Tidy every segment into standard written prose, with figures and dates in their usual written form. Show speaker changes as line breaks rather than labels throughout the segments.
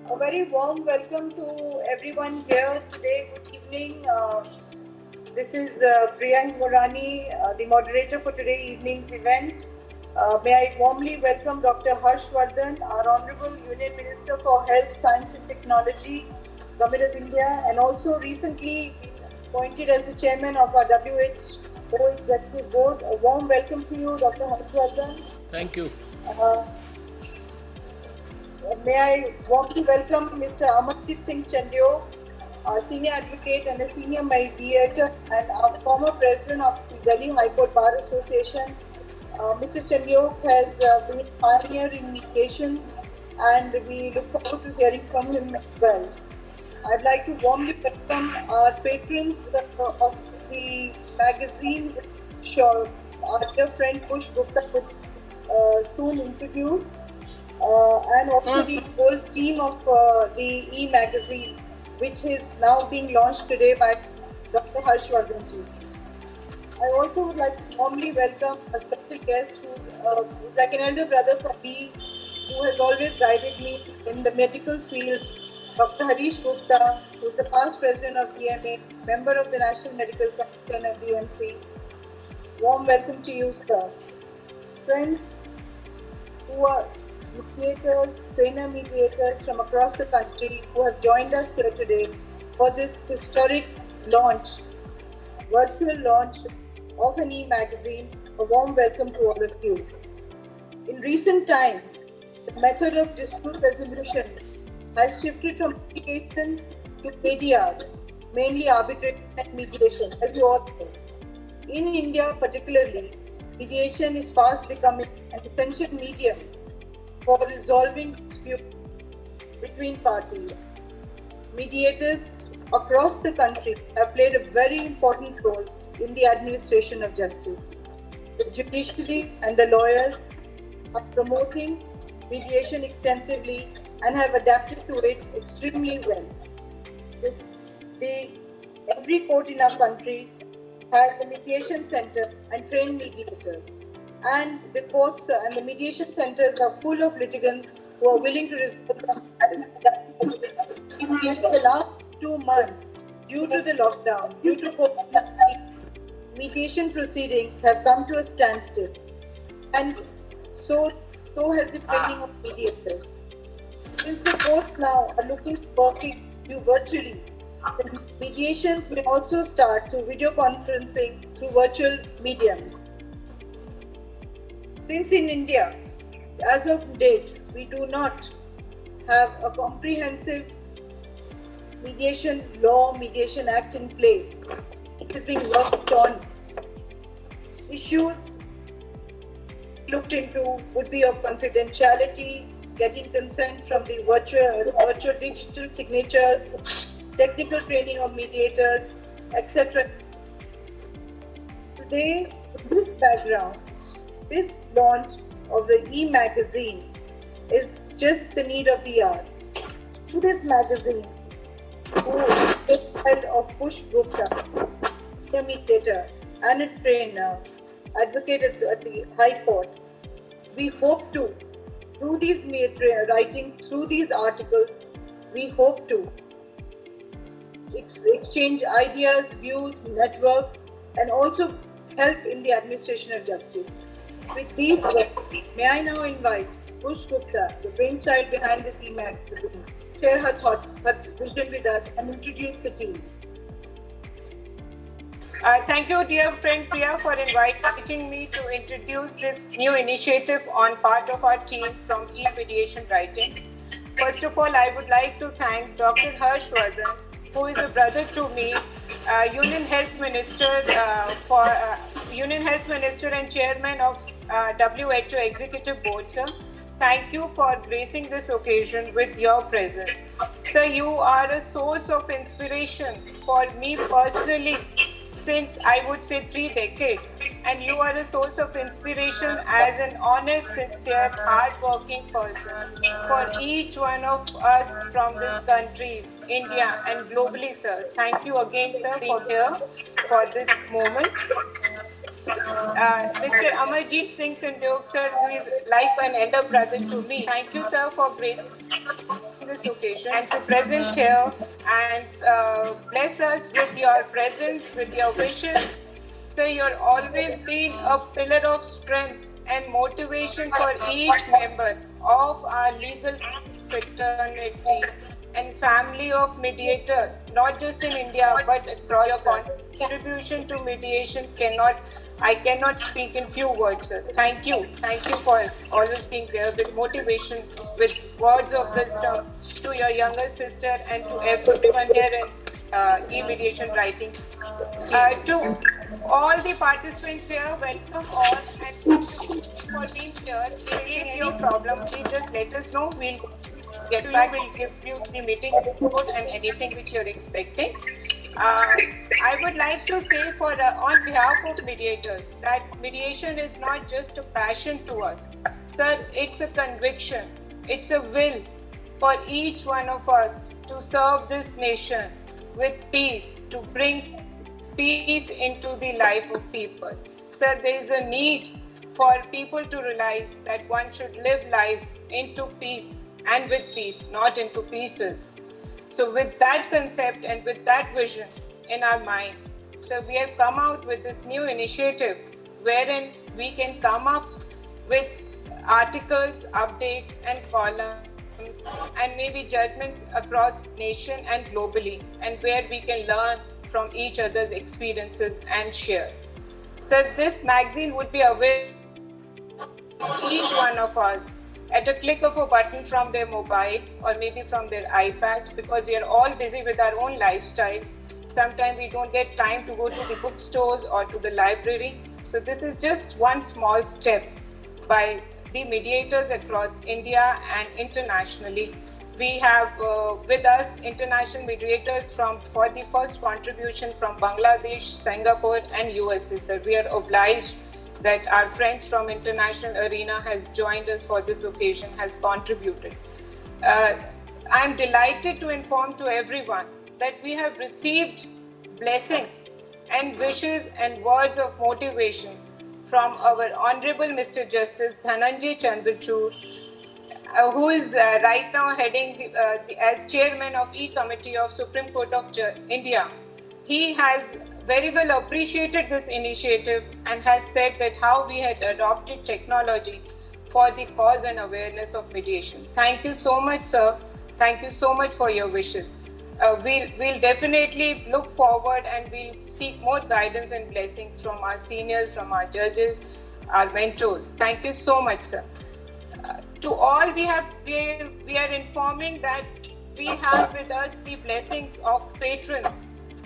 A very warm welcome to everyone here today. Good evening. This is Priyank Morani, the moderator for today evening's event. May I warmly welcome Dr. Harshvardhan, our Honorable Union Minister for Health, Science and Technology, Government of India, and also recently appointed as the chairman of our WHO Executive Board. A warm welcome to you, Dr. Harshvardhan.
Thank you.
Uh, May I warmly welcome Mr. Amarjit Singh Chandiok, a senior advocate and a senior mediator and our former president of the Delhi High Court Bar Association. Mr. Chandiok has been a pioneer in mediation and we look forward to hearing from him as well. I'd like to warmly welcome our patrons of the magazine, sure, our dear friend Push Gupta would soon introduce and also the whole team of the e-magazine, which is now being launched today by Dr. Harshvardhan ji. I also would like to warmly welcome a special guest who's like an elder brother for me, who has always guided me in the medical field, Dr. Harish Gupta, who is the past president of DMA, member of the National Medical Commission of DMC. Warm welcome to you, sir. Friends who are mediators, trainer mediators from across the country who have joined us here today for this historic launch, virtual launch of an e-magazine. A warm welcome to all of you. In recent times, the method of dispute resolution has shifted from litigation to ADR, mainly arbitration and mediation, as you all know. In India particularly, mediation is fast becoming an essential medium for resolving disputes between parties. Mediators across the country have played a very important role in the administration of justice. The judiciary and the lawyers are promoting mediation extensively and have adapted to it extremely well. Every court in our country has a mediation center and trained mediators. And the courts and the mediation centers are full of litigants who are willing to resolve them. In the last 2 months, due to the lockdown, due to COVID-19, mediation proceedings have come to a standstill. And so has the training of mediators. Since the courts now are working virtually, the mediations may also start through video conferencing through virtual mediums. Since in India, as of date, we do not have a comprehensive mediation law, mediation act in place, it is being worked on. Issues looked into would be of confidentiality, getting consent from the virtual digital signatures, technical training of mediators, etc. Today, with this background, this launch of the e-magazine is just the need of the hour. To this magazine, who is head of Push Gupta, a mediator and a trainer, advocate at the High Court, we hope to, through these writings, through these articles, we hope to exchange ideas, views, network, and also help in the administration of justice. With these words, may I now invite Push Gupta, the brainchild behind this e-magazine, share her thoughts, her vision with us and introduce the team.
Thank you, dear friend Priya, for inviting me to introduce this new initiative on part of our team from e-mediation writing. First of all, I would like to thank Dr. Harshvardhan, who is a brother to me, Union Health Minister Union Health Minister and Chairman of WHO Executive Board, sir. Thank you for gracing this occasion with your presence. Sir, you are a source of inspiration for me personally since I would say 3 decades, and you are a source of inspiration as an honest, sincere, hard-working person for each one of us from this country, India, and globally, sir. Thank you again, sir, for being here for this moment. Mr. Amarjit Singh Chandiok, sir, who is like an elder brother to me. Thank you, sir, for gracing the this occasion and to present here and bless us with your presence, with your wishes. So you're always been a pillar of strength and motivation for each member of our legal fraternity and family of mediators, not just in India but across. Your contribution to mediation I cannot speak in few words, sir. Thank you for always being there with motivation, with words of wisdom to your younger sister and to everyone here in e-mediation writing. To all the participants here, welcome all and thank you for being here. If any problem, please just let us know. We'll get back, we'll give you the meeting report and anything which you're expecting. I would like to say on behalf of mediators that mediation is not just a passion to us. Sir, it's a conviction, it's a will for each one of us to serve this nation with peace, to bring peace into the life of people. Sir, there is a need for people to realize that one should live life into peace and with peace, not into pieces. So with that concept and with that vision in our mind, so we have come out with this new initiative wherein we can come up with articles, updates and columns and maybe judgments across nation and globally, and where we can learn from each other's experiences and share. So this magazine would be available to each one of us at a click of a button from their mobile or maybe from their iPads, because we are all busy with our own lifestyles. Sometimes we don't get time to go to the bookstores or to the library. So this is just one small step by the mediators across India and internationally. We have with us international mediators for the first contribution from Bangladesh, Singapore and USA. So we are obliged that our friends from international arena has joined us for this occasion, has contributed. I'm delighted to inform to everyone that we have received blessings and wishes and words of motivation from our Honorable Mr. Justice Dhananjay Chandrachud, who is right now heading as chairman of E-Committee of Supreme Court of India. He has very well appreciated this initiative and has said that how we had adopted technology for the cause and awareness of mediation. Thank you so much, sir. Thank you so much for your wishes. We'll definitely look forward and we'll seek more guidance and blessings from our seniors, from our judges, our mentors. Thank you so much, sir. To all, we are informing that we have with us the blessings of patrons.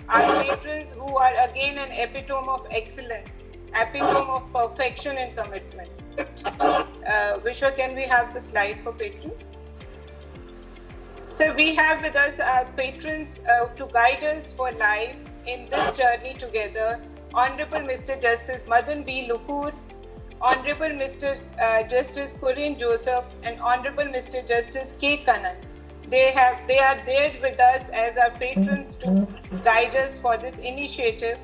Our patrons who are again an epitome of excellence, epitome of perfection and commitment. Vishwa, can we have the slide for patrons? So we have with us our patrons to guide us for life in this journey together. Honorable Mr. Justice Madan B. Lukur, Honorable Mr. Justice Corinne Joseph, and Honorable Mr. Justice K. Kannan. They are there with us as our patrons to guide us for this initiative.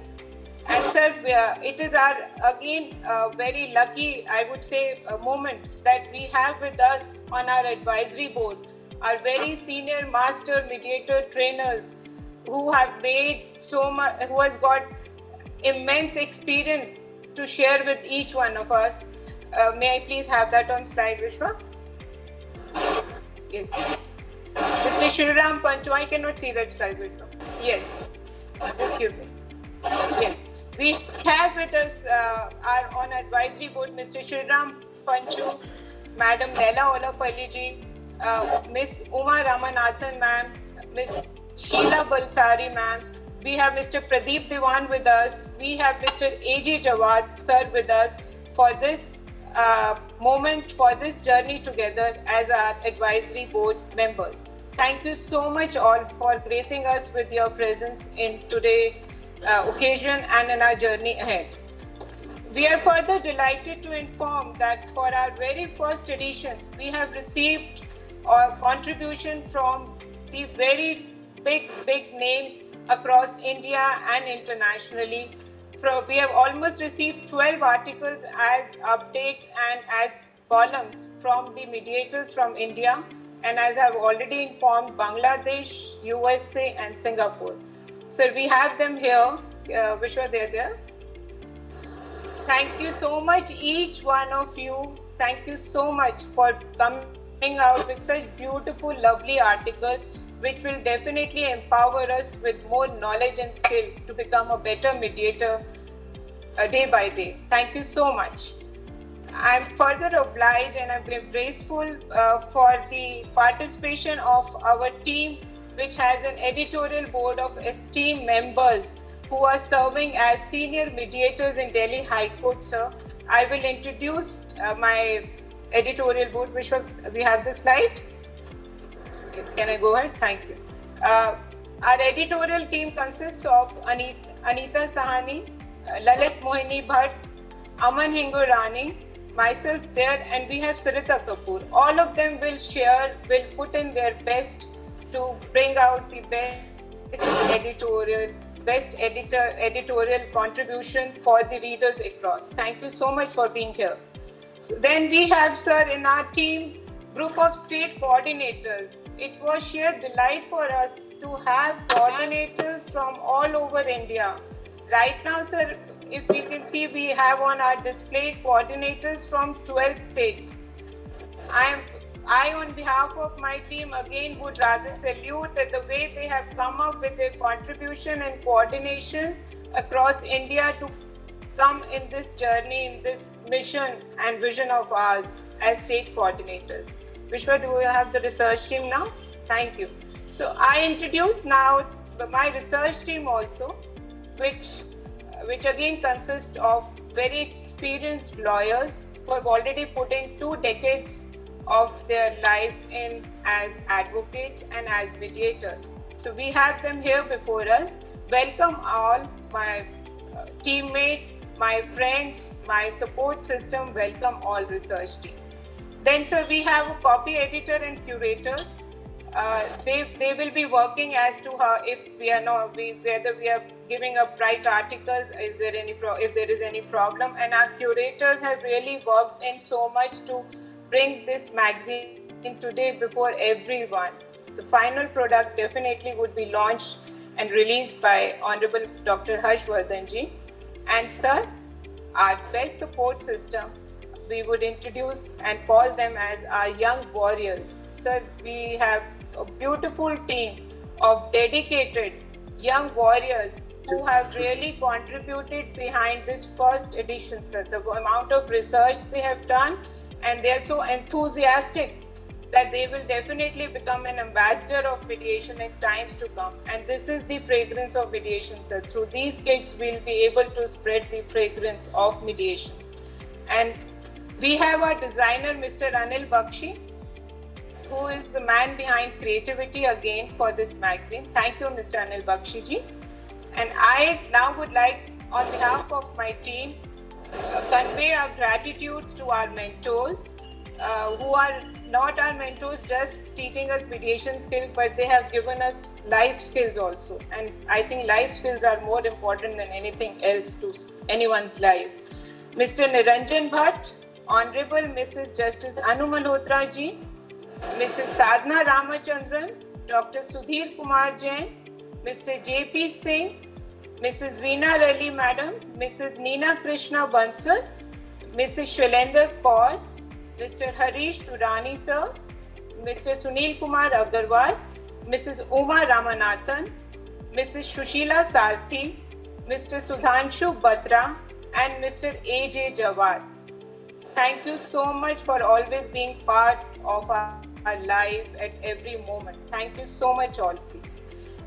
And sir, it is our again very lucky, I would say, moment that we have with us on our advisory board our very senior master mediator trainers who have made so much, who has got immense experience to share with each one of us. May I please have that on slide, Vishwa? Yes. Mr. Shriram Panchu, I cannot see that slide, Vishwa. Yes. Excuse me. Yes. We have with us our on advisory board Mr. Shriram Panchu, Madam Nella Olapalli ji, Miss Uma Ramanathan ma'am, Miss Sheila Balsari ma'am. We have Mr. Pradeep Diwan with us. We have Mr. A.J. Jawad sir with us for this moment, for this journey together as our advisory board members. Thank you so much all for gracing us with your presence in today's occasion and in our journey ahead. We are further delighted to inform that for our very first edition, we have received a contribution from the very big names across India and internationally. We have almost received 12 articles as updates and as columns from the mediators from India and as I've already informed, Bangladesh, USA, and Singapore. So we have them here. Vishwa, they're there. Thank you so much, each one of you. Thank you so much for coming out with such beautiful, lovely articles, which will definitely empower us with more knowledge and skill to become a better mediator day by day. Thank you so much. I'm further obliged and I'm graceful for the participation of our team, which has an editorial board of esteemed members who are serving as senior mediators in Delhi High Court, sir. I will introduce my editorial board. We have the slide? Yes, can I go ahead? Thank you. Our editorial team consists of Anita Sahani, Lalit Mohini Bhatt, Aman Hingorani, myself there, and we have Sarita Kapoor. All of them will put in their best to bring out the best editorial contribution for the readers across. Thank you so much for being here. So then we have, sir, in our team, group of state coordinators. It was sheer delight for us to have coordinators from all over India. Right now, sir, if we can see, we have on our display coordinators from 12 states. I, on behalf of my team, again would rather salute that the way they have come up with their contribution and coordination across India to come in this journey, in this mission and vision of ours as state coordinators. Vishwa, do you have the research team now? Thank you. So I introduce now my research team also, which again consists of very experienced lawyers who have already put in 2 decades of their life in as advocates and as mediators. So we have them here before us. Welcome all my teammates, my friends, my support system. Welcome all research team. Then, sir, we have a copy editor and curator. They will be working as to how, if we are not, whether we are giving up right articles, if there is any problem, and our curators have really worked in so much to bring this magazine today before everyone. The final product definitely would be launched and released by Honorable Dr. Harshvardhan ji. And sir, our best support system, we would introduce and call them as our young warriors. Sir, we have a beautiful team of dedicated young warriors who have really contributed behind this first edition, sir. The amount of research they have done, and they are so enthusiastic that they will definitely become an ambassador of mediation in times to come. And this is the fragrance of mediation, sir. Through these kids, we'll be able to spread the fragrance of mediation. And we have our designer, Mr. Anil Bakshi, who is the man behind creativity again for this magazine. Thank you, Mr. Anil Bakshi ji. And I now would like, on behalf of my team, convey our gratitude to our mentors, who are not our mentors just teaching us mediation skills, but they have given us life skills also. And I think life skills are more important than anything else to anyone's life. Mr. Niranjan Bhatt, Honorable Mrs. Justice Anu Malhotra ji, Mrs. Sadhna Ramachandran, Dr. Sudhir Kumar Jain, Mr. J.P. Singh, Mrs. Veena Relly Madam, Mrs. Neena Krishna Bansal, Mrs. Shailendra Kaur, Mr. Harish Turani sir, Mr. Sunil Kumar Agarwal, Mrs. Uma Ramanathan, Mrs. Shushila Sarthi, Mr. Sudhanshu Batra, and Mr. A.J. Jawad. Thank you so much for always being part of our life at every moment. Thank you so much all, please.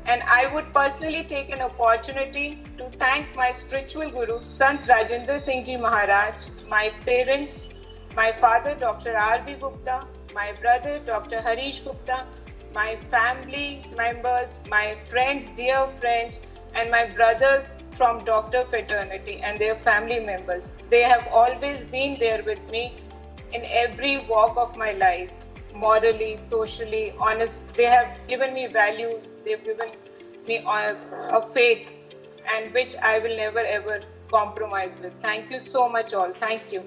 And I would personally take an opportunity to thank my spiritual guru, Sant Rajendra Singh Ji Maharaj, my parents, my father, Dr. R.B. Gupta, my brother, Dr. Harish Gupta, my family members, my friends, dear friends, and my brothers from Doctor Fraternity and their family members. They have always been there with me in every walk of my life, morally, socially, honest. They have given me values, they've given me a faith, and which I will never ever compromise with. Thank you so much all, thank you.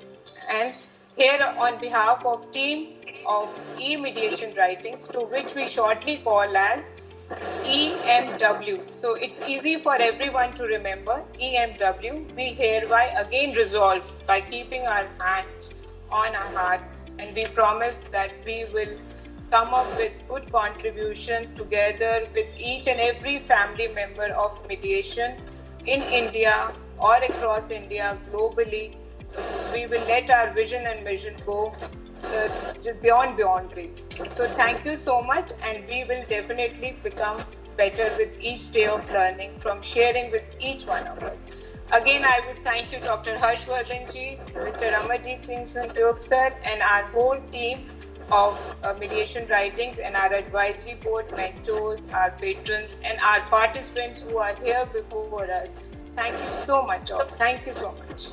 And here on behalf of team, of e-mediation writings, to which we shortly call as EMW. So it's easy for everyone to remember EMW. We hereby again resolve by keeping our hands on our heart, and we promise that we will come up with good contribution together with each and every family member of mediation in India or across India, globally. We will let our vision and mission go just beyond boundaries. So thank you so much, and we will definitely become better with each day of learning from sharing with each one of us. Again, I would thank you, Dr. Harshvardhan ji, Mr. Amarjit Singh Santokh sir, and our whole team of mediation writings, and our advisory board, mentors, our patrons, and our participants who are here before us. Thank you so much, all. Thank you so much.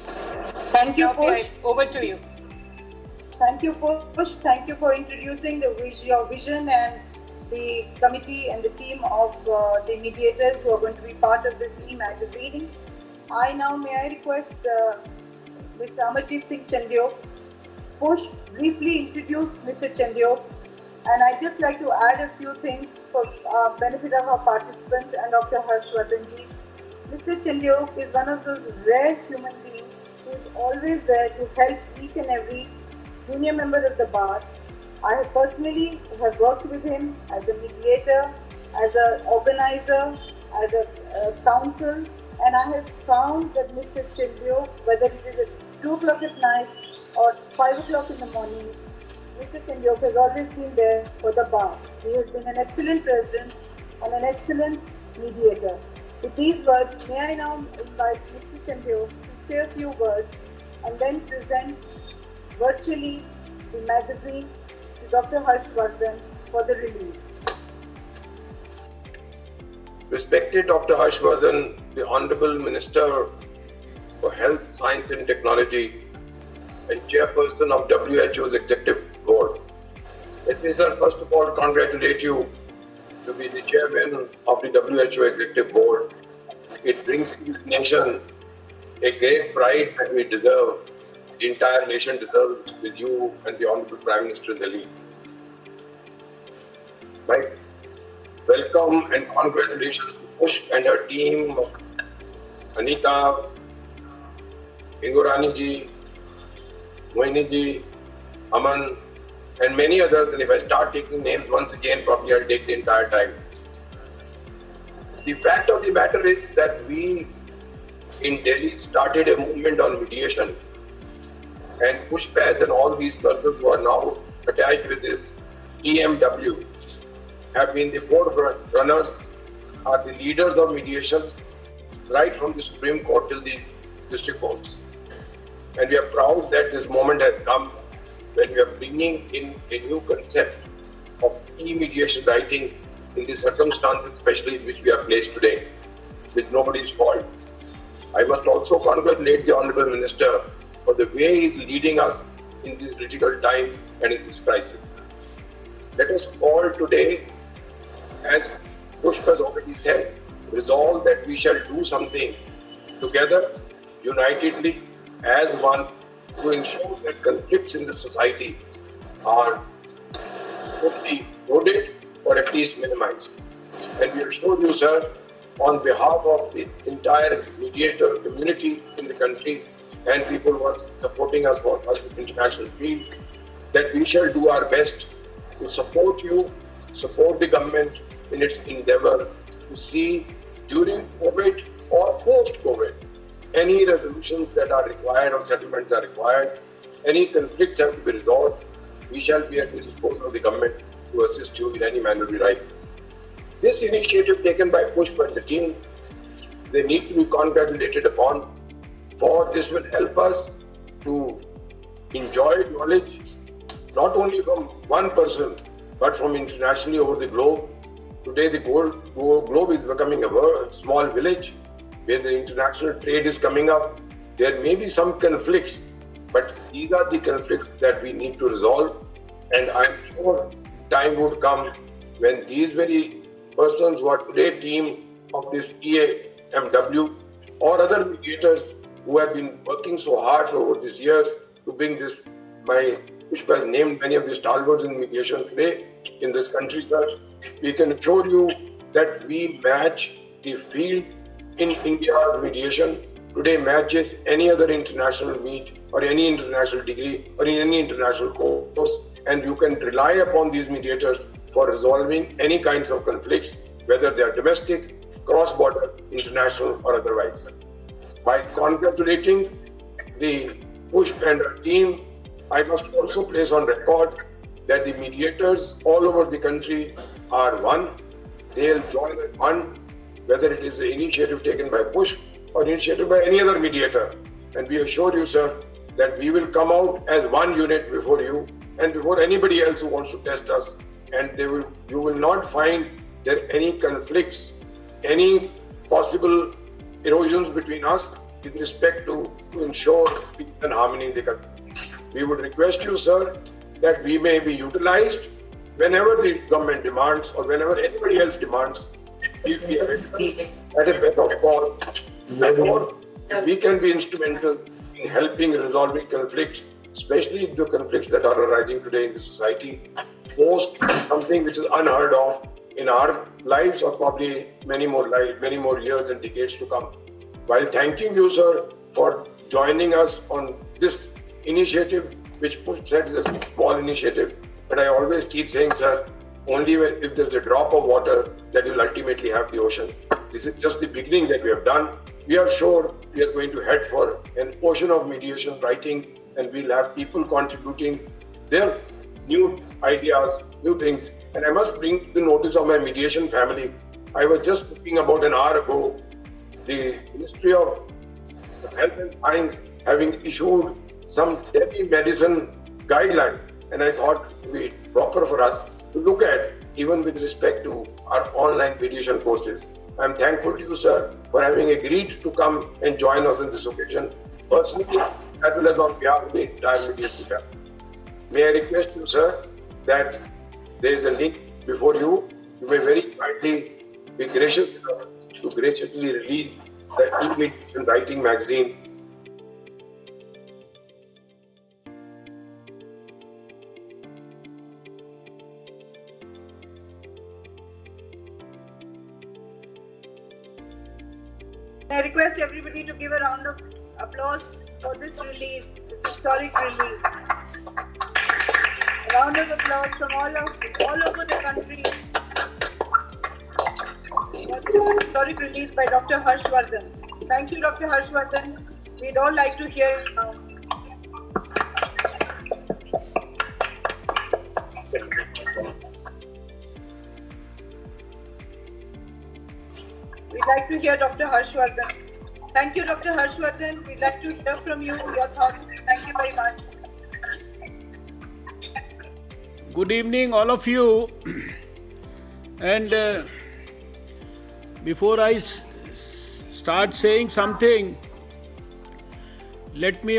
Thank you,
Now,
Push.
over to you.
Thank you, Push. Thank you for introducing your vision and the committee and the team of the mediators who are going to be part of this e-magazine. May I request Mr. Amarjit Singh Chandiok. Push briefly introduce Mr. Chandiok, and I'd just like to add a few things for benefit of our participants and Dr. Harshvardhan ji. Mr. Chandiok is one of those rare human beings who is always there to help each and every junior member of the bar. I have personally worked with him as a mediator, as an organizer, as a counsel, and I have found that Mr. Chandiok, whether it is at 2 o'clock at night or 5 o'clock in the morning, Mr. Chandiok has always been there for the bar. He has been an excellent president and an excellent mediator. With these words, may I now invite Mr. Chandiok to say a few words and then present virtually the magazine to Dr. Harshvardhan for the release.
Respected Dr. Harshvardhan, the Honorable Minister for Health, Science and Technology and Chairperson of WHO's Executive Board. Let me, sir, first of all congratulate you to be the Chairman of the WHO Executive Board. It brings to this nation a great pride that we deserve, the entire nation deserves, with you and the Honorable Prime Minister in the lead. Right. Welcome and congratulations to Push and her team of Anita, Ingorani ji, Mohini ji, Aman, and many others. And if I start taking names once again, probably I'll take the entire time. The fact of the matter is that we in Delhi started a movement on mediation, and Pushpads and all these persons who are now attached with this EMW have been the forefront runners, are the leaders of mediation, right from the Supreme Court till the district courts. And we are proud that this moment has come when we are bringing in a new concept of e-mediation writing in the circumstances, especially in which we are placed today, with nobody's fault. I must also congratulate the Honorable Minister for the way he is leading us in these critical times and in this crisis. Let us all today, as Pushpa has already said, resolve that we shall do something together, unitedly, as one, to ensure that conflicts in the society are totally eroded or at least minimized. And we assure you, sir, on behalf of the entire mediator community in the country and people who are supporting us for us in the international field, that we shall do our best to support you, support the government in its endeavor to see during COVID or post-COVID, any resolutions that are required or settlements are required, any conflicts have to be resolved, we shall be at the disposal of the government to assist you in any manner we like. This initiative taken by Pushpa and the team, they need to be congratulated upon, for this will help us to enjoy knowledge not only from one person, but from internationally over the globe. Today, the globe is becoming a small village where the international trade is coming up. There may be some conflicts, but these are the conflicts that we need to resolve. And I'm sure time would come when these very persons who are today team of this EMW or other mediators who have been working so hard for over these years to bring this, my Pushpa has named many of the stalwarts in mediation today in this country, sir. We can assure you that we match the field in India's mediation today matches any other international meet or any international degree or in any international course, and you can rely upon these mediators for resolving any kinds of conflicts, whether they are domestic, cross-border, international, or otherwise. By congratulating the Pushp and her team, I must also place on record that the mediators all over the country are one. They'll join at one, whether it is the initiative taken by Pushp or initiative by any other mediator. And we assure you, sir, that we will come out as one unit before you and before anybody else who wants to test us. And you will not find there any conflicts, any possible erosions between us with respect to ensure peace and harmony in the country. We would request you, sir, that we may be utilized whenever the government demands or whenever anybody else demands. We will be available at a better call. Therefore, if we can be instrumental in helping resolving conflicts, especially the conflicts that are arising today in the society, post something which is unheard of in our lives or probably many more years and decades to come. While thanking you, sir, for joining us on this initiative, which Pushp said is a small initiative, but I always keep saying, sir, only if there's a drop of water that will ultimately have the ocean. This is just the beginning that we have done. We are sure we are going to head for an ocean of mediation writing, and we'll have people contributing their new ideas, new things. And I must bring the notice of my mediation family. I was just looking about an hour ago, the Ministry of Health and Science having issued some telemedicine guidelines, and I thought it would be proper for us to look at, even with respect to our online mediation courses. I'm thankful to you, sir, for having agreed to come and join us on this occasion, personally, as well as on behalf of the entire mediation family. May I request you, sir, that there is a link before you. You may very kindly be gracious enough to graciously release the e-mediation writing magazine.
I request everybody to give a round of applause for this release, this historic release. A round of applause from all over the country for this historic release by Dr. Harshvardhan. Thank you, Dr. Harshvardhan. We'd all like to hear you now. We'd like to hear Dr. Harshvardhan. Thank you, Dr. Harshvardhan. We'd like to hear from you your thoughts. Thank you very much.
Good evening, all of you. And before I start saying something, let me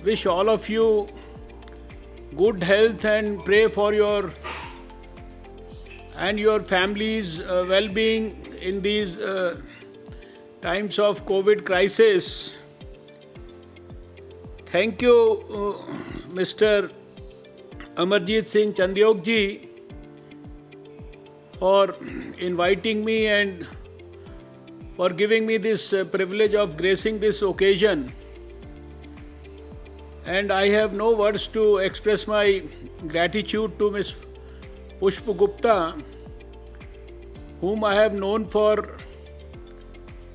wish all of you good health and pray for your families' well-being in these times of COVID crisis. Thank you, Mr. Amarjit Singh Chandiok ji, for inviting me and for giving me this privilege of gracing this occasion. And I have no words to express my gratitude to Ms. Pushp Gupta, whom I have known for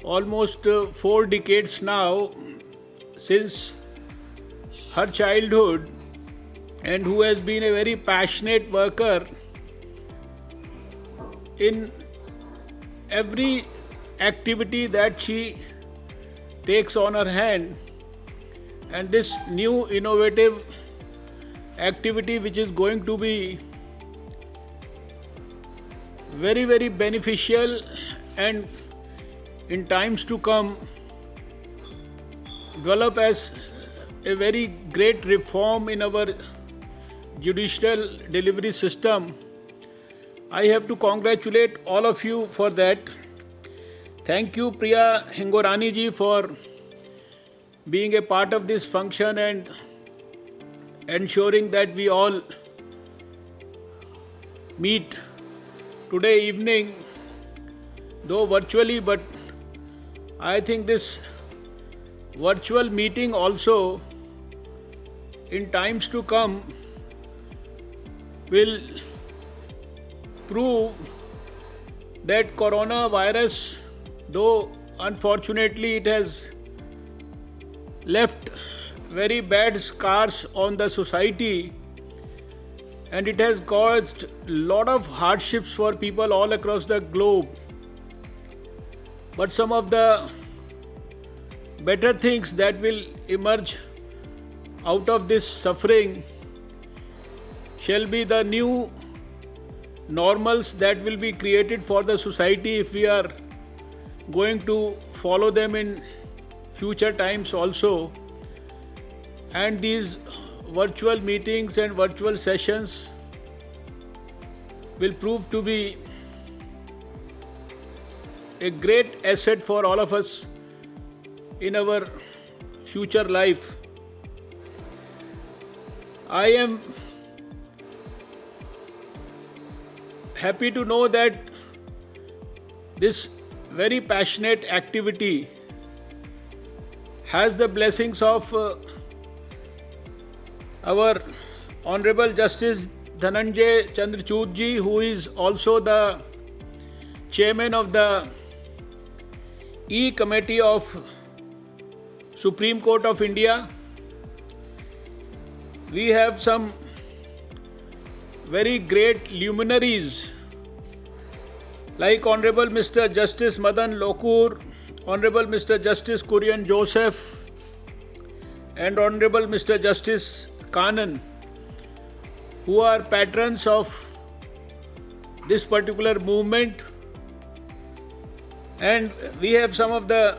almost 4 decades now, since her childhood, and who has been a very passionate worker in every activity that she takes on her hand. And this new innovative activity, which is going to be very, very beneficial and in times to come develop as a very great reform in our judicial delivery system. I have to congratulate all of you for that. Thank you, Priya Hingorani ji, for being a part of this function and ensuring that we all meet today evening, though virtually, but I think this virtual meeting also in times to come will prove that coronavirus, though unfortunately it has left very bad scars on the society and it has caused a lot of hardships for people all across the globe. But some of the better things that will emerge out of this suffering shall be the new normals that will be created for the society if we are going to follow them in future times also. And these virtual meetings and virtual sessions will prove to be a great asset for all of us in our future life. I am happy to know that this very passionate activity has the blessings of our Honorable Justice Dhananjay Chandrachud ji, who is also the Chairman of the E Committee of Supreme Court of India. We have some very great luminaries like Honorable Mr. Justice Madan Lokur, Honorable Mr. Justice Kurian Joseph and Honorable Mr. Justice Kanan, who are patrons of this particular movement. And we have some of the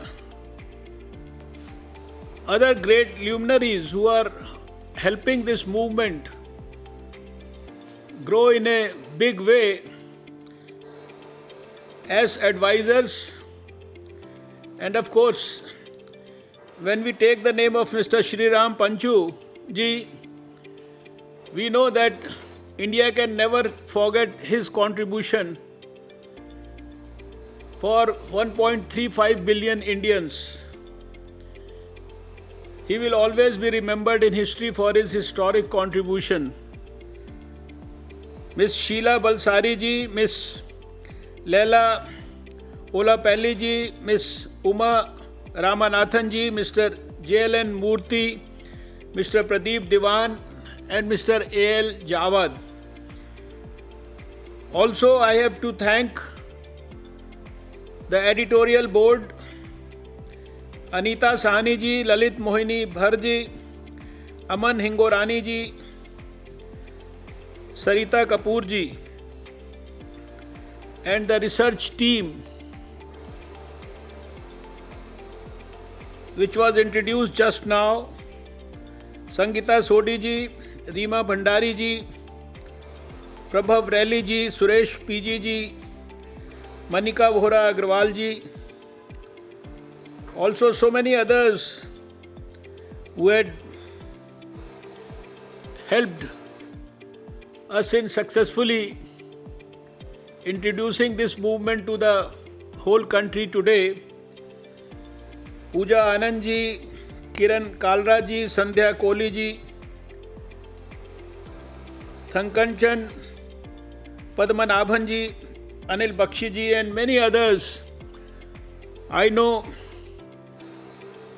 other great luminaries who are helping this movement grow in a big way as advisors. And of course, when we take the name of Mr. Shri Ram Panchu ji, we know that India can never forget his contribution for 1.35 billion Indians. He will always be remembered in history for his historic contribution. Miss Sheila Balsari ji, Miss Leila Olapalli ji, Miss Uma Ramanathan ji, Mr. JLN Murthy, Mr. Pradeep Diwan and Mr. A.L. Jawad. Also, I have to thank the editorial board, Anita Sahni ji, Lalit Mohini Bhar ji, Aman Hingorani ji, Sarita Kapoor ji, and the research team which was introduced just now, Sangeeta Sodhi ji, Reema Bhandari ji, Prabhav Rally ji, Suresh PG ji, Manika Vohra Agrawal ji, also so many others who had helped us in successfully introducing this movement to the whole country today. Pooja Anand ji, Kiran Kalra ji, Sandhya Kohli ji, Thankanchan Padmanabhan ji, Anil Bakshi ji and many others. I know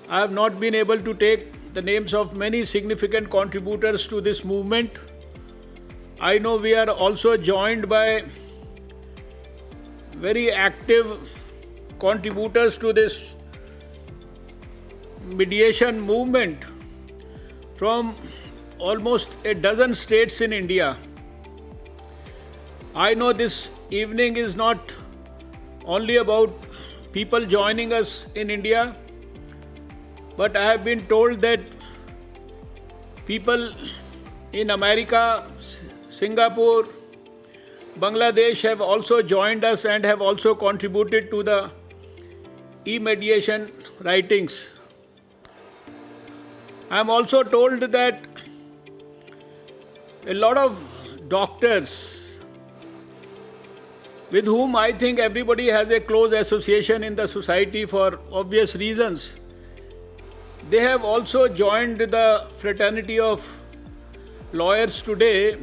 I have not been able to take the names of many significant contributors to this movement. I know we are also joined by very active contributors to this mediation movement from almost a dozen states in India. I know this evening is not only about people joining us in India, but I have been told that people in America, Singapore, Bangladesh have also joined us and have also contributed to the e-mediation writings. I am also told that a lot of doctors with whom I think everybody has a close association in the society for obvious reasons. They have also joined the fraternity of lawyers today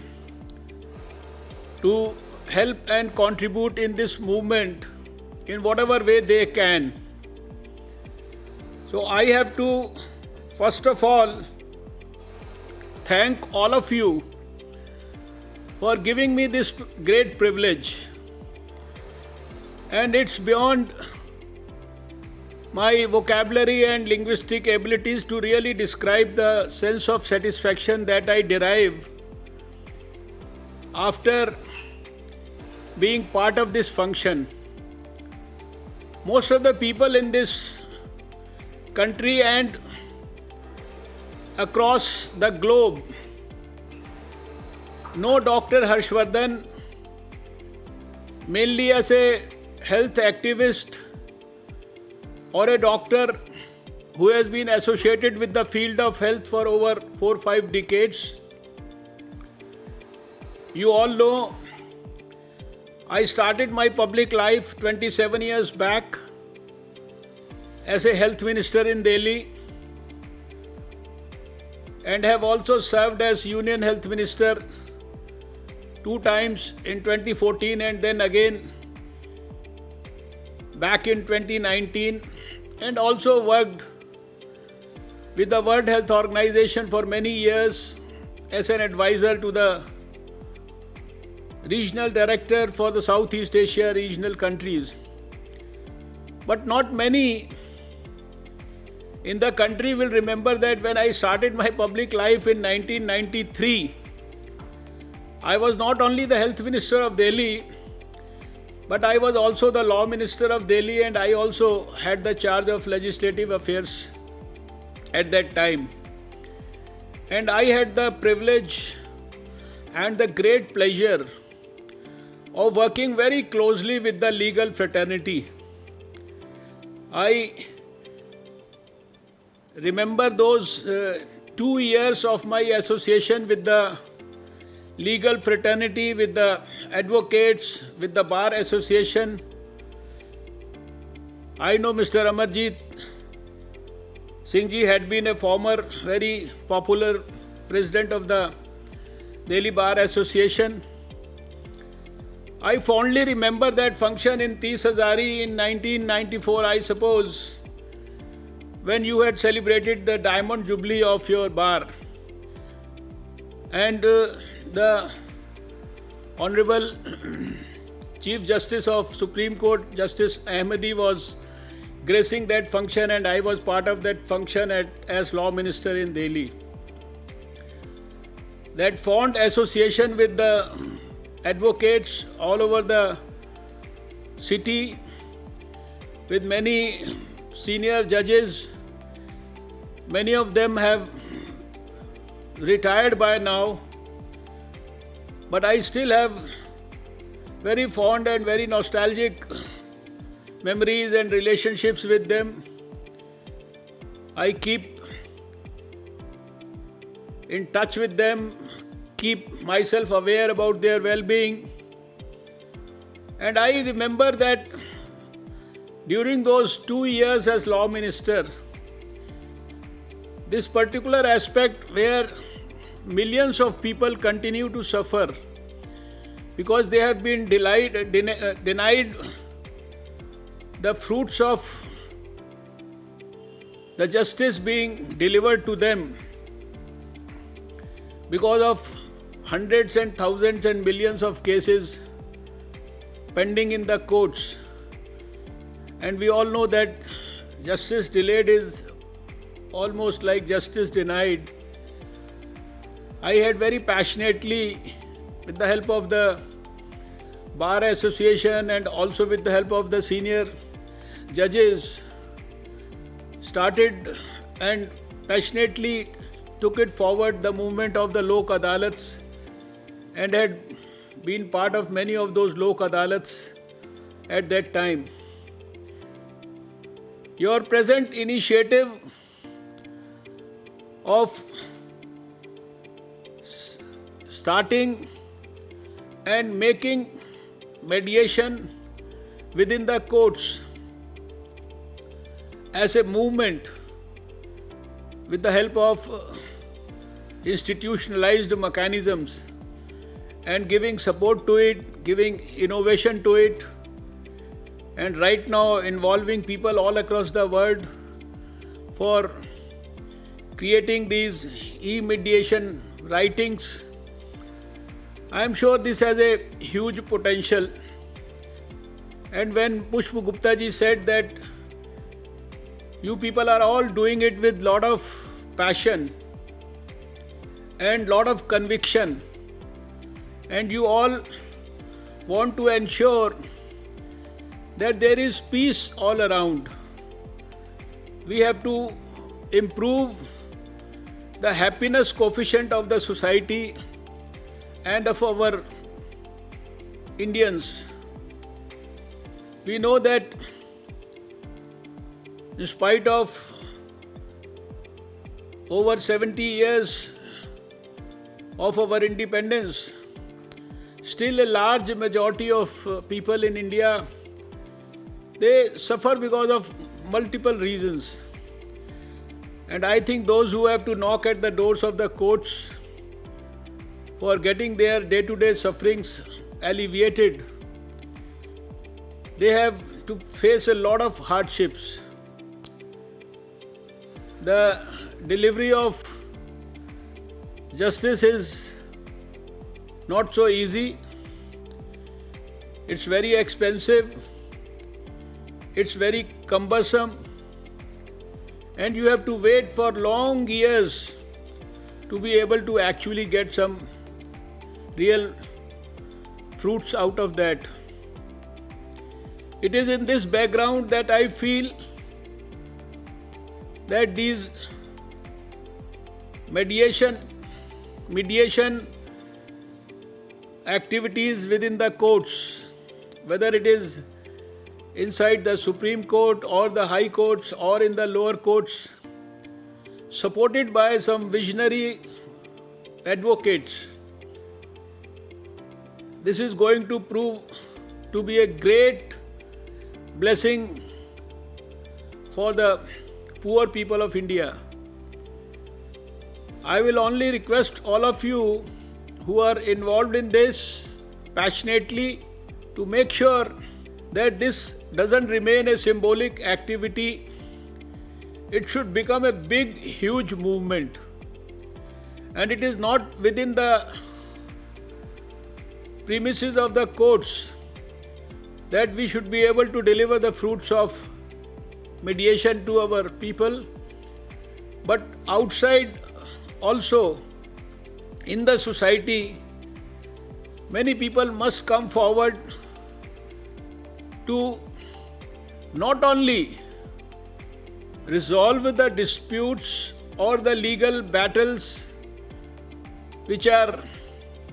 to help and contribute in this movement in whatever way they can. So I have to first of all thank all of you for giving me this great privilege. And it's beyond my vocabulary and linguistic abilities to really describe the sense of satisfaction that I derive after being part of this function. Most of the people in this country and across the globe know Dr. Harshvardhan mainly as a health activist or a doctor who has been associated with the field of health for over 4 or 5 decades. You all know I started my public life 27 years back as a health minister in Delhi and have also served as Union Health Minister 2 times in 2014 and then again back in 2019, and also worked with the World Health Organization for many years as an advisor to the regional director for the Southeast Asia regional countries. But not many in the country will remember that when I started my public life in 1993, I was not only the health minister of Delhi, but I was also the law minister of Delhi, and I also had the charge of legislative affairs at that time. And I had the privilege and the great pleasure of working very closely with the legal fraternity. I remember those 2 years of my association with the legal fraternity, with the advocates, with the Bar Association. I know Mr. Amarjit Singh ji had been a former very popular president of the Delhi Bar Association. I fondly remember that function in Tees Hazari in 1994, I suppose, when you had celebrated the Diamond Jubilee of your bar. And the Honorable Chief Justice of Supreme Court, Justice Ahmadi, was gracing that function, and I was part of that function as Law Minister in Delhi. That fond association with the advocates all over the city, with many senior judges, many of them have retired by now, but I still have very fond and very nostalgic memories and relationships with them. I keep in touch with them, keep myself aware about their well-being. And I remember that during those 2 years as law minister, this particular aspect where millions of people continue to suffer because they have been denied the fruits of the justice being delivered to them because of hundreds and thousands and millions of cases pending in the courts. And we all know that justice delayed is almost like justice denied. I had very passionately, with the help of the Bar Association and also with the help of the senior judges, started and passionately took it forward, the movement of the Lok Adalats, and had been part of many of those Lok Adalats at that time. Your present initiative of starting and making mediation within the courts as a movement with the help of institutionalized mechanisms and giving support to it, giving innovation to it, and right now involving people all across the world for creating these e-mediation writings. I am sure this has a huge potential. And when Pushpa Gupta ji said that you people are all doing it with lot of passion and lot of conviction, and you all want to ensure that there is peace all around. We have to improve the happiness coefficient of the society and of our Indians. We know that in spite of over 70 years of our independence, still a large majority of people in India, they suffer because of multiple reasons. And I think those who have to knock at the doors of the courts for getting their day-to-day sufferings alleviated, they have to face a lot of hardships. The delivery of justice is not so easy. It's very expensive. It's very cumbersome. And you have to wait for long years to be able to actually get some real fruits out of that. It is in this background that I feel that these mediation activities within the courts, whether it is inside the Supreme Court or the High Courts or in the lower courts, supported by some visionary advocates, this is going to prove to be a great blessing for the poor people of India. I will only request all of you who are involved in this passionately to make sure that this doesn't remain a symbolic activity. It should become a big, huge movement. And it is not within the premises of the courts that we should be able to deliver the fruits of mediation to our people, but outside also in the society, many people must come forward to not only resolve the disputes or the legal battles which are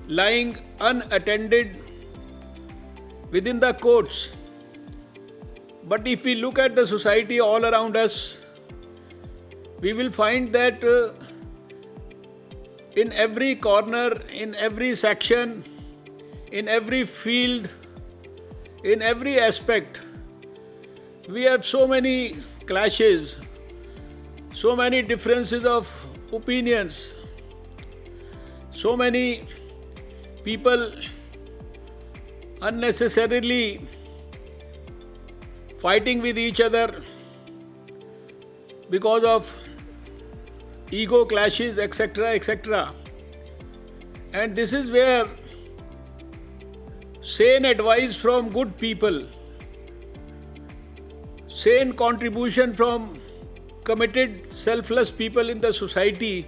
lying unattended within the courts, but if we look at the society all around us, we will find that in every corner, in every section, in every field, in every aspect, we have so many clashes, so many differences of opinions, so many people unnecessarily fighting with each other because of ego clashes, etc., etc. And this is where sane advice from good people, sane contribution from committed, selfless people in the society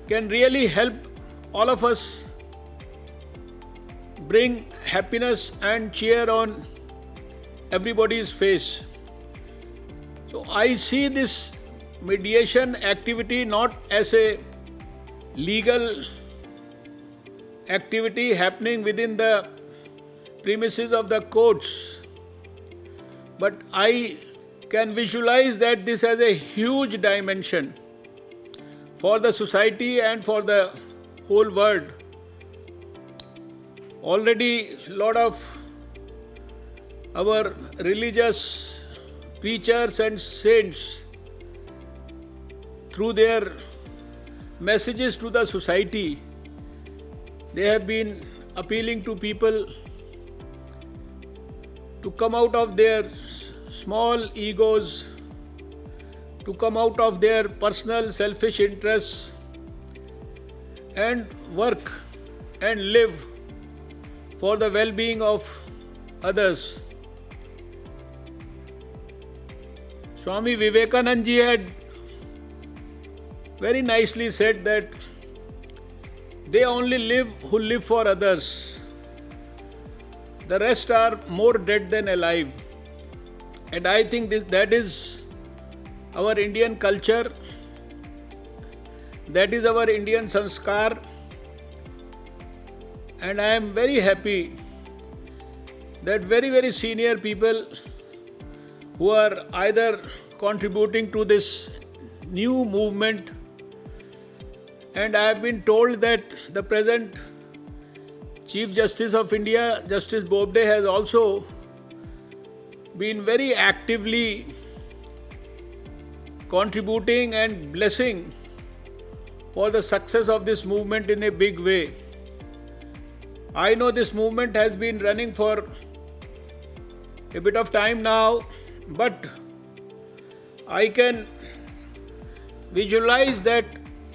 can really help all of us bring happiness and cheer on everybody's face. So I see this mediation activity not as a legal activity happening within the premises of the courts, but I can visualize that this has a huge dimension for the society and for the whole world. already a lot of our religious preachers and saints, through their messages to the society, they have been appealing to people to come out of their small egos, to come out of their personal selfish interests and work and live for the well-being of others. Swami Vivekananda ji had very nicely said that they only live who live for others. The rest are more dead than alive. And I think that is our Indian culture, that is our Indian sanskar, and I am very happy that very, very senior people who are either contributing to this new movement, and I have been told that the present Chief Justice of India, Justice Bobde, has also been very actively contributing and blessing for the success of this movement in a big way. I know this movement has been running for a bit of time now, but I can visualize that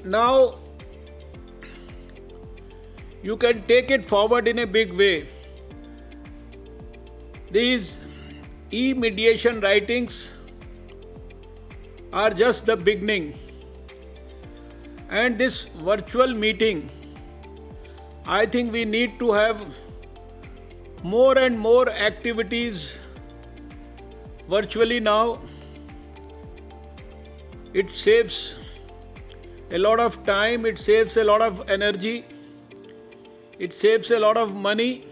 now you can take it forward in a big way. These e-mediation writings are just the beginning, and this virtual meeting, I think we need to have more and more activities virtually now. It saves a lot of time, it saves a lot of energy, it saves a lot of money,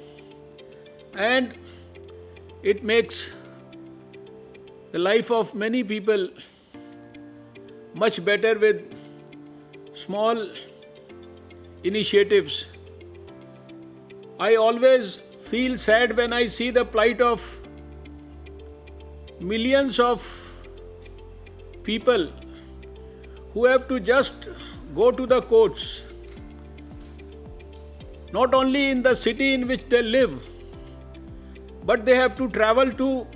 and it makes the life of many people much better with small initiatives. I always feel sad when I see the plight of millions of people who have to just go to the courts, not only in the city in which they live, but they have to travel to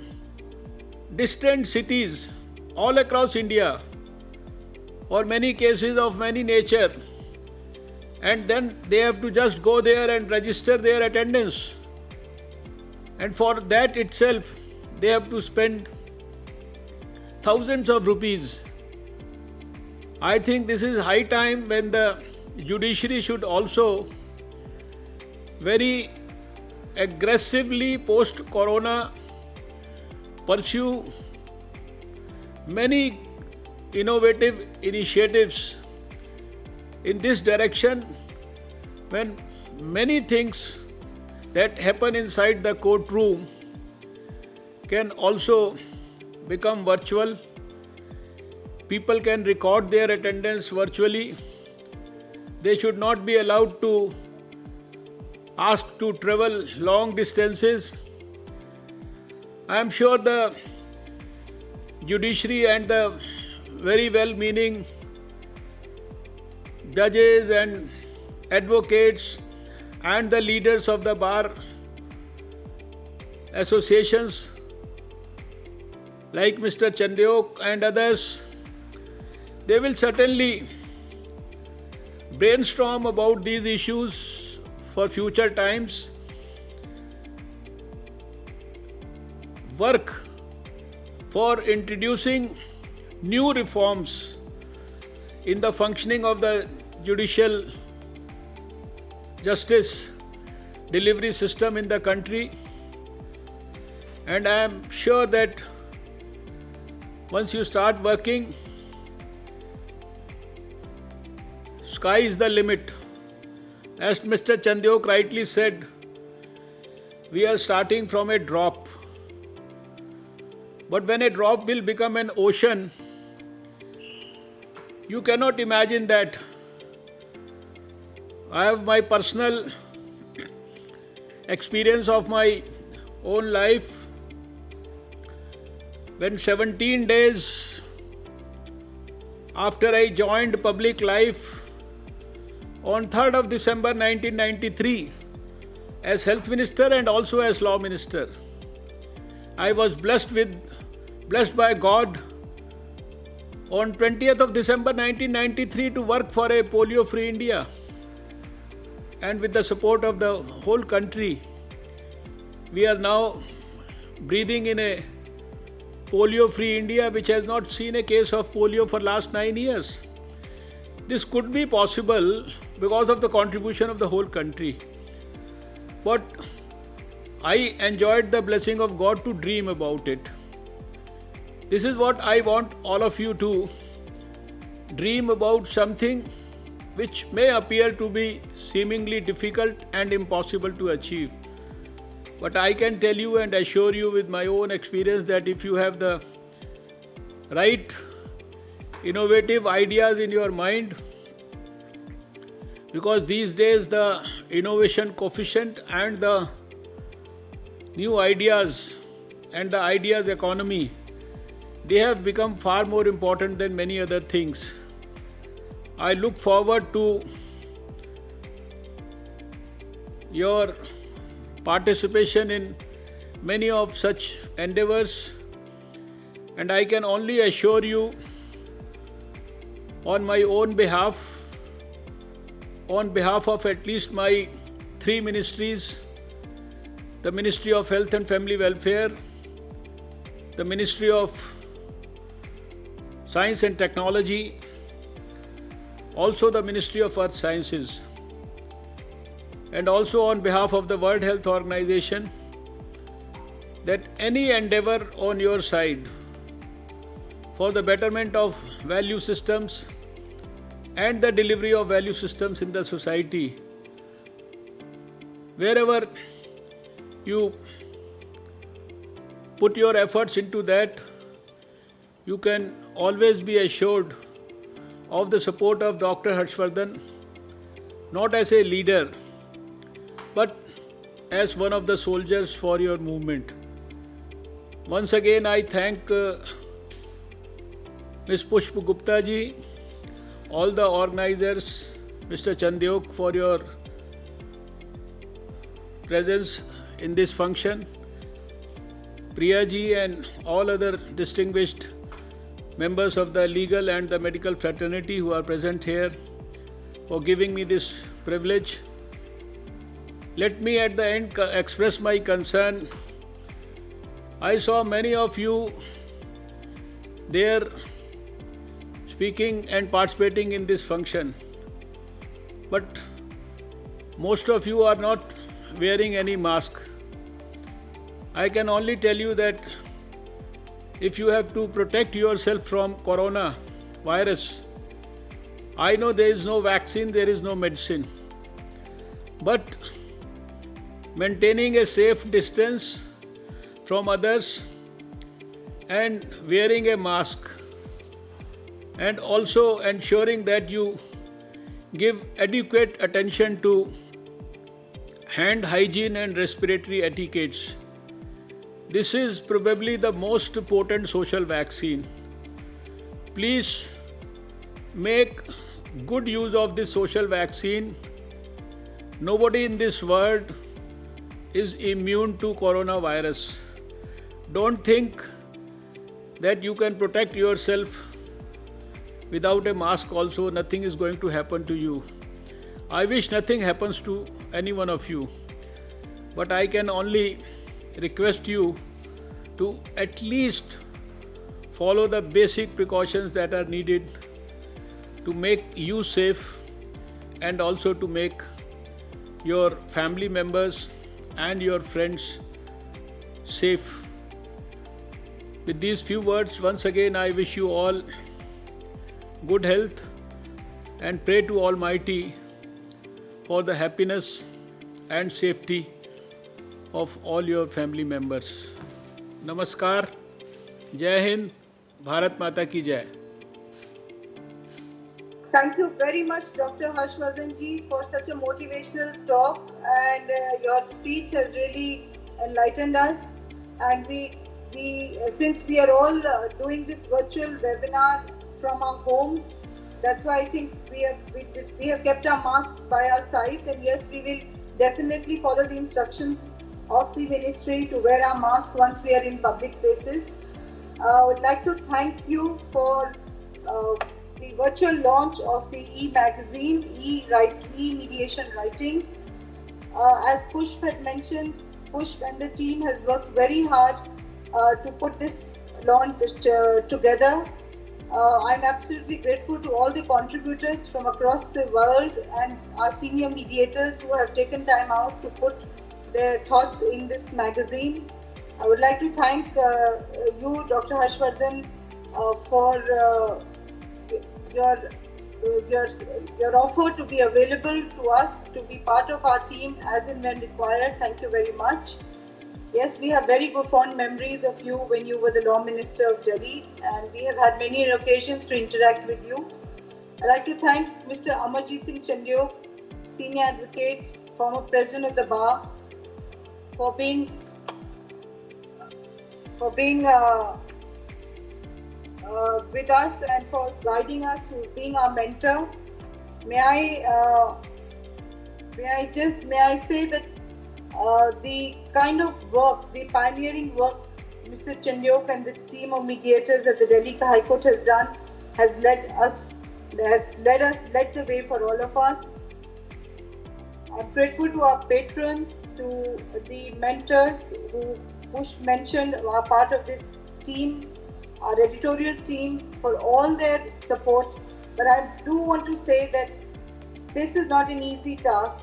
distant cities all across India, or many cases of many nature, and then they have to just go there and register their attendance, and for that itself they have to spend thousands of rupees. I think this is high time when the judiciary should also very aggressively post-corona pursue many innovative initiatives in this direction, when many things that happen inside the courtroom can also become virtual. People can record their attendance virtually. They should not be allowed to ask to travel long distances. I am sure the judiciary and the very well-meaning judges and advocates and the leaders of the bar associations like Mr. Chandyok and others, they will certainly brainstorm about these issues for future times, work for introducing new reforms in the functioning of the judicial justice delivery system in the country. And I am sure that once you start working, sky is the limit. As Mr. Chandyok rightly said, we are starting from a drop. But when a drop will become an ocean, you cannot imagine that. I have my personal experience of my own life, when 17 days after I joined public life on 3rd of December 1993 as Health Minister and also as Law Minister, I was blessed by God on 20th of December 1993 to work for a polio-free India. And with the support of the whole country, we are now breathing in a polio-free India which has not seen a case of polio for last 9 years. This could be possible because of the contribution of the whole country. But I enjoyed the blessing of God to dream about it. This is what I want all of you to dream about, something which may appear to be seemingly difficult and impossible to achieve. But I can tell you and assure you with my own experience that if you have the right innovative ideas in your mind, because these days the innovation coefficient and the new ideas and the ideas economy, they have become far more important than many other things. I look forward to your participation in many of such endeavors, and I can only assure you on my own behalf, on behalf of at least my 3 ministries, the Ministry of Health and Family Welfare, the Ministry of Science and Technology, also the Ministry of Earth Sciences, and also on behalf of the World Health Organization, that any endeavor on your side for the betterment of value systems and the delivery of value systems in the society, wherever you put your efforts into that, you can always be assured of the support of Dr. Harshvardhan, not as a leader, but as one of the soldiers for your movement. Once again, I thank Ms. Pushpa Gupta ji, all the organizers, Mr. Chandyok, for your presence in this function, Priya ji and all other distinguished members of the legal and the medical fraternity who are present here, for giving me this privilege. Let me at the end express my concern. I saw many of you there speaking and participating in this function, but most of you are not wearing any mask. I can only tell you that if you have to protect yourself from corona virus, I know there is no vaccine, there is no medicine, but maintaining a safe distance from others and wearing a mask, and also ensuring that you give adequate attention to hand hygiene and respiratory etiquettes. This is probably the most potent social vaccine. Please make good use of this social vaccine. Nobody in this world is immune to coronavirus. Don't think that you can protect yourself without a mask also. Nothing is going to happen to you. I wish nothing happens to any one of you, but I can only request you to at least follow the basic precautions that are needed to make you safe and also to make your family members and your friends safe. With these few words, once again I wish you all good health and pray to Almighty for the happiness and safety of all your family members. Namaskar, Jai Hind, Bharat Mata ki Jai.
Thank you very much, Dr. Harshvardhan ji, for such a motivational talk, and your speech has really enlightened us. And since we are all doing this virtual webinar from our homes, that's why I think we have kept our masks by our sides. And yes, we will definitely follow the instructions of the ministry to wear our mask once we are in public places. I would like to thank you for the virtual launch of the e-magazine, e-mediation writings. As Pushp had mentioned, Pushp and the team has worked very hard to put this launch together. I'm absolutely grateful to all the contributors from across the world and our senior mediators who have taken time out to put their thoughts in this magazine. I would like to thank you, Dr. Harshvardhan, for your offer to be available to us, to be part of our team as and when required. Thank you very much. Yes, we have very good fond memories of you when you were the Law Minister of Delhi, and we have had many occasions to interact with you. I'd like to thank Mr. Amarjit Singh Chandiok, Senior Advocate, former President of the Bar, for being with us and for guiding us, for being our mentor. May I say that the kind of work, the pioneering work Mr. Chandiok and the team of mediators at the Delhi High Court has done has led the way for all of us. I'm grateful to our patrons, to the mentors who Push mentioned are part of this team, our editorial team, for all their support. But I do want to say that this is not an easy task.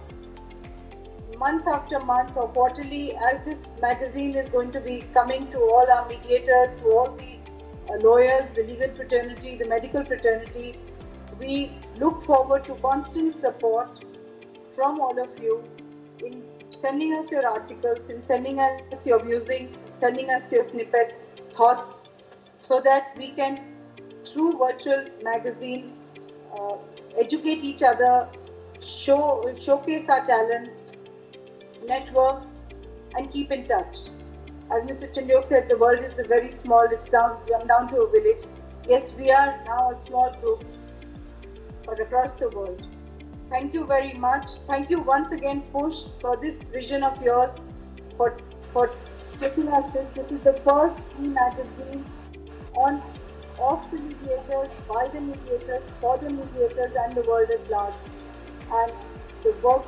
Month after month or quarterly, as this magazine is going to be coming to all our mediators, to all the lawyers, the legal fraternity, the medical fraternity, we look forward to constant support from all of you in sending us your articles, in sending us your musings, sending us your snippets, thoughts, so that we can, through virtual magazine, educate each other, showcase our talent, network, and keep in touch. As Mr. Chandiok said, the world is very small, it's down to a village. Yes, we are now a small group, but across the world. Thank you very much. Thank you once again, Push, for this vision of yours, for taking us this. This is the first e-magazine of the mediators, by the mediators, for the mediators and the world at large. And the work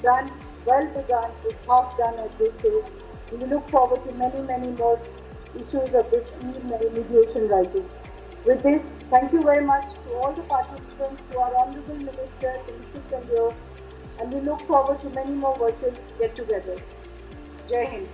done, well begun, is half done, as they say. We look forward to many, many more issues of this e-mediation writing. With this, thank you very much to all the participants, to our Honourable Minister, Mr. Chandiok, and we look forward to many more virtual get-togethers. Jai Hind.